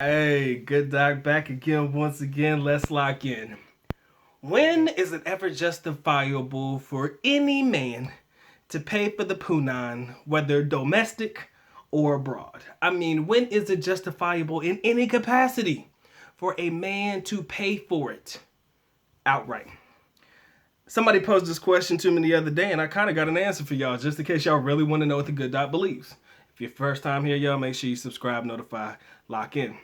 Hey, good doc, back again once again. Let's lock in. When is it ever justifiable for any man to pay for the Punan, whether domestic or abroad? I mean, when is it justifiable in any capacity for a man to pay for it outright? Somebody posed this question to me the other day, and I kind of got an answer for y'all, just in case y'all really want to know what the good doc believes. If you're first time here, y'all, make sure you subscribe, notify, lock in.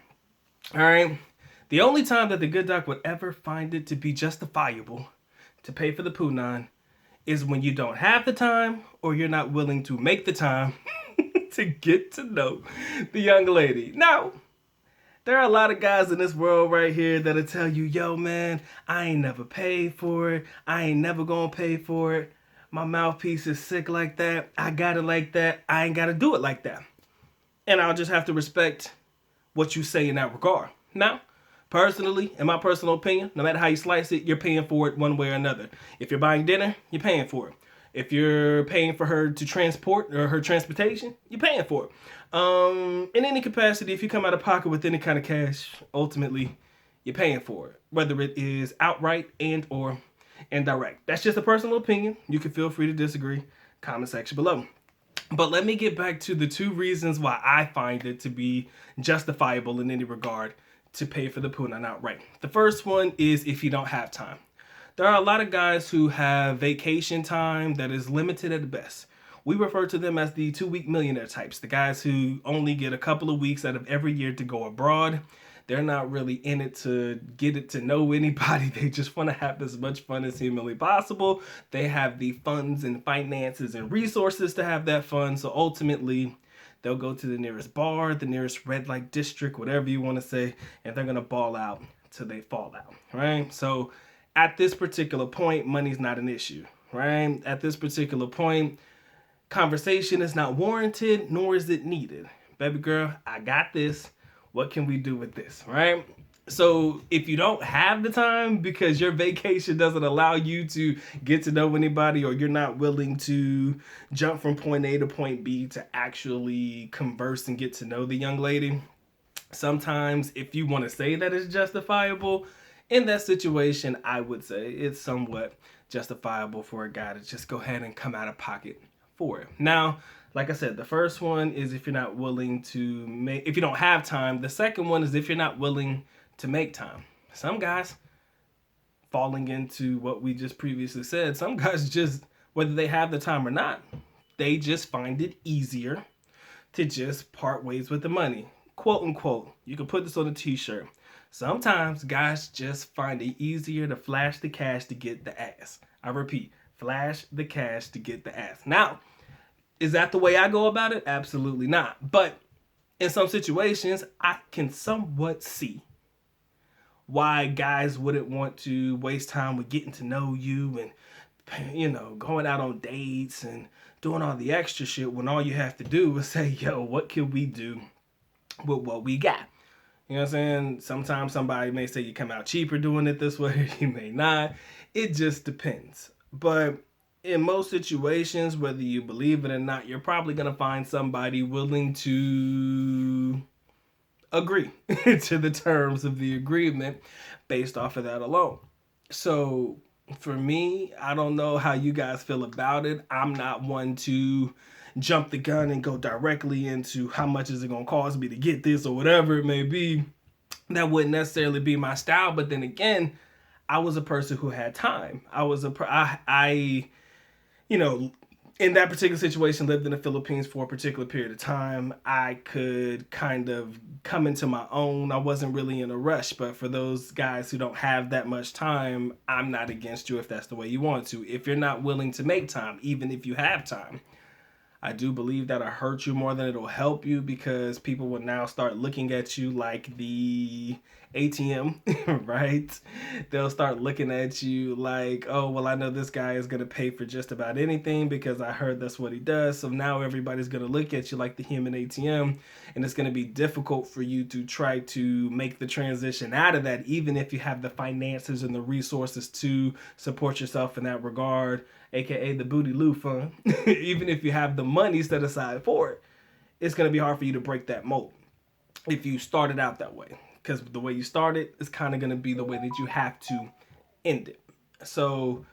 All right. The only time that the good doc would ever find it to be justifiable to pay for the Punan is when you don't have the time or you're not willing to make the time to get to know the young lady. Now, there are a lot of guys in this world right here that'll tell you, yo, man, I ain't never paid for it. I ain't never gonna pay for it. My mouthpiece is sick like that. I got it like that. I ain't gotta do it like that. And I'll just have to respect what you say in that regard. Now, personally, in my personal opinion, no matter how you slice it, you're paying for it one way or another. If you're buying dinner, you're paying for it. If you're paying for her to transport or her transportation, you're paying for it. In any capacity, if you come out of pocket with any kind of cash, ultimately, you're paying for it. Whether it is outright and or indirect. That's just a personal opinion. You can feel free to disagree. Comment section below. But let me get back to the two reasons why I find it to be justifiable in any regard to pay for the Punan outright. The first one is if you don't have time. There are a lot of guys who have vacation time that is limited at best. We refer to them as the 2-week millionaire types, the guys who only get a couple of weeks out of every year to go abroad. They're not really in it to get it to know anybody. They just want to have as much fun as humanly possible. They have the funds and finances and resources to have that fun. So ultimately, they'll go to the nearest bar, the nearest red light district, whatever you want to say, and they're going to ball out till they fall out, right? So at this particular point, money's not an issue, right? At this particular point, conversation is not warranted, nor is it needed. Baby girl, I got this. What can we do with this, right? So if you don't have the time because your vacation doesn't allow you to get to know anybody, or you're not willing to jump from point A to point B to actually converse and get to know the young lady, sometimes if you want to say that it's justifiable, in that situation, I would say it's somewhat justifiable for a guy to just go ahead and come out of pocket for it. Now, like I said, the first one is if you're not willing to make, if you don't have time. The second one is if you're not willing to make time. Some guys, falling into what we just previously said, some guys just, whether they have the time or not, they just find it easier to just part ways with the money. Quote unquote. You can put this on a t-shirt. Sometimes guys just find it easier to flash the cash to get the ass. I repeat, flash the cash to get the ass. Now, is that the way I go about it? Absolutely not. But in some situations, I can somewhat see why guys wouldn't want to waste time with getting to know you and, you know, going out on dates and doing all the extra shit when all you have to do is say, yo, what can we do with what we got? You know what I'm saying? Sometimes somebody may say you come out cheaper doing it this way, you may not. It just depends. But in most situations, whether you believe it or not, you're probably going to find somebody willing to agree to the terms of the agreement based off of that alone. So for me, I don't know how you guys feel about it. I'm not one to jump the gun and go directly into how much is it going to cost me to get this or whatever it may be. That wouldn't necessarily be my style. But then again, I was a person who had time. I you know, in that particular situation, lived in the Philippines for a particular period of time. I could kind of come into my own. I wasn't really in a rush, but for those guys who don't have that much time, I'm not against you if that's the way you want to. If you're not willing to make time, even if you have time, I do believe that'll hurt you more than it'll help you, because people will now start looking at you like the ATM, right? They'll start looking at you like, oh, well, I know this guy is going to pay for just about anything because I heard that's what he does. So now everybody's going to look at you like the human ATM, and it's going to be difficult for you to try to make the transition out of that, even if you have the finances and the resources to support yourself in that regard, aka the Bootyloo fund. Even if you have the money set aside for it, it's going to be hard for you to break that mold. if you started out that way, because the way you started is kind of going to be the way that you have to end it. So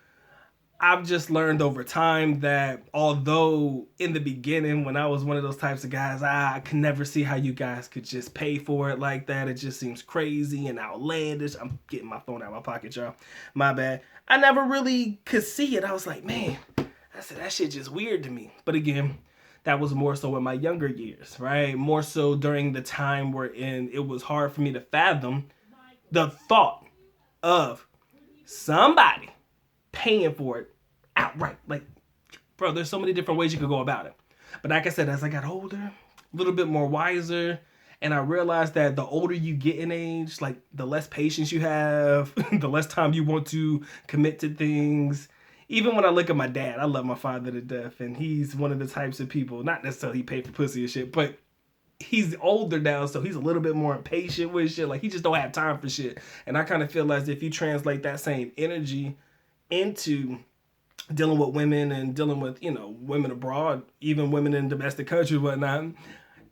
I've just learned over time that although in the beginning, when I was one of those types of guys, I could never see how you guys could just pay for it like that. It just seems crazy and outlandish. I'm getting my phone out of my pocket, y'all. My bad. I never really could see it. I was like, man, I said, that shit just weird to me. But again, that was more so in my younger years, right? More so during the time wherein it was hard for me to fathom the thought of somebody paying for it outright. Like, bro, there's so many different ways you could go about it. But like I said, as I got older, a little bit more wiser, and I realized that the older you get in age, like the less patience you have, the less time you want to commit to things. Even when I look at my dad, I love my father to death, and he's one of the types of people, not necessarily he paid for pussy and shit, but he's older now, so he's a little bit more impatient with shit. Like, he just don't have time for shit. And I kind of feel as if you translate that same energy into dealing with women and dealing with, women abroad, even women in domestic countries and whatnot,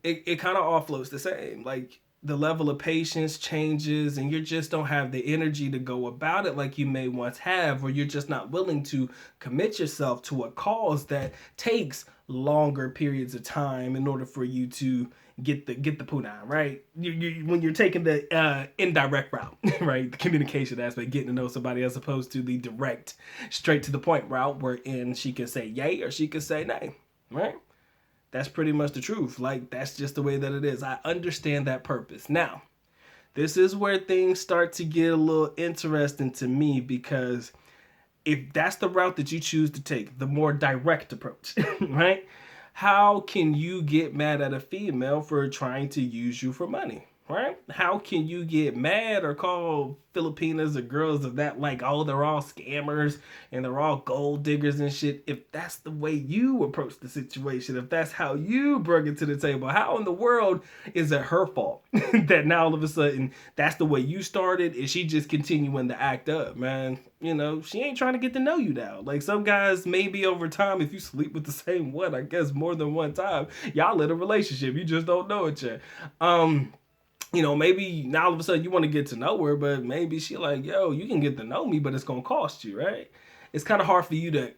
it kind of all flows the same. Like, the level of patience changes, and you just don't have the energy to go about it like you may once have, or you're just not willing to commit yourself to a cause that takes longer periods of time in order for you to get the Punan, right? When you're taking the indirect route, right? The communication aspect, getting to know somebody, as opposed to the direct, straight to the point route, wherein she can say yay or she can say nay, right? That's pretty much the truth. Like, that's just the way that it is. I understand that purpose. Now, this is where things start to get a little interesting to me, because if that's the route that you choose to take, the more direct approach, right? How can you get mad at a female for trying to use you for money, right? How can you get mad or call Filipinas or girls of that, like, oh, they're all scammers and they're all gold diggers and shit, if that's the way you approach the situation, if that's how you bring it to the table? How in the world is it her fault that now all of a sudden that's the way you started and she just continuing to act up, man? She ain't trying to get to know you now. Like, some guys, maybe over time, if you sleep with the same one, I guess more than one time, y'all in a relationship. You just don't know it yet. Maybe now all of a sudden you want to get to know her, but maybe she like, yo, you can get to know me, but it's going to cost you, right? It's kind of hard for you to,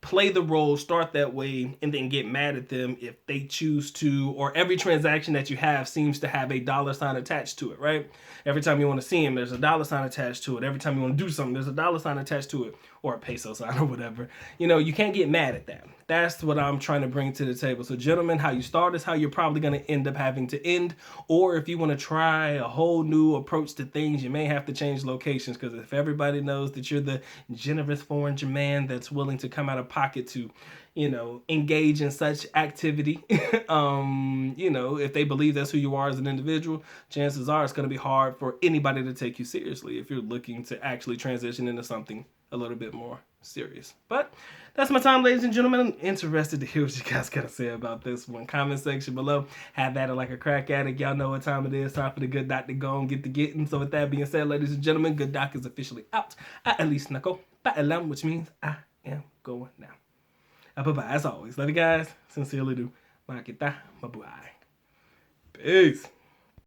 play the role, start that way, and then get mad at them if they choose to, or every transaction that you have seems to have a dollar sign attached to it, right? Every time you want to see him, there's a dollar sign attached to it. Every time you want to do something, there's a dollar sign attached to it, or a peso sign or whatever. You can't get mad at that. That's what I'm trying to bring to the table. So, gentlemen, how you start is how you're probably going to end up having to end. Or if you want to try a whole new approach to things, you may have to change locations, because if everybody knows that you're the generous foreign man that's willing to come out of pocket to, engage in such activity, if they believe that's who you are as an individual, chances are it's going to be hard for anybody to take you seriously if you're looking to actually transition into something a little bit more serious. But that's my time, ladies and gentlemen. I'm interested to hear what you guys got to say about this one. Comment section below. Have at it like a crack addict. Y'all know what time it is. Time for the good doc to go and get the getting. So with that being said, ladies and gentlemen, good doc is officially out. At least Nako Paalam, which means I am going now. Bye-bye. As always, love you guys. Sincerely do. Makita. Mabuhay. Peace.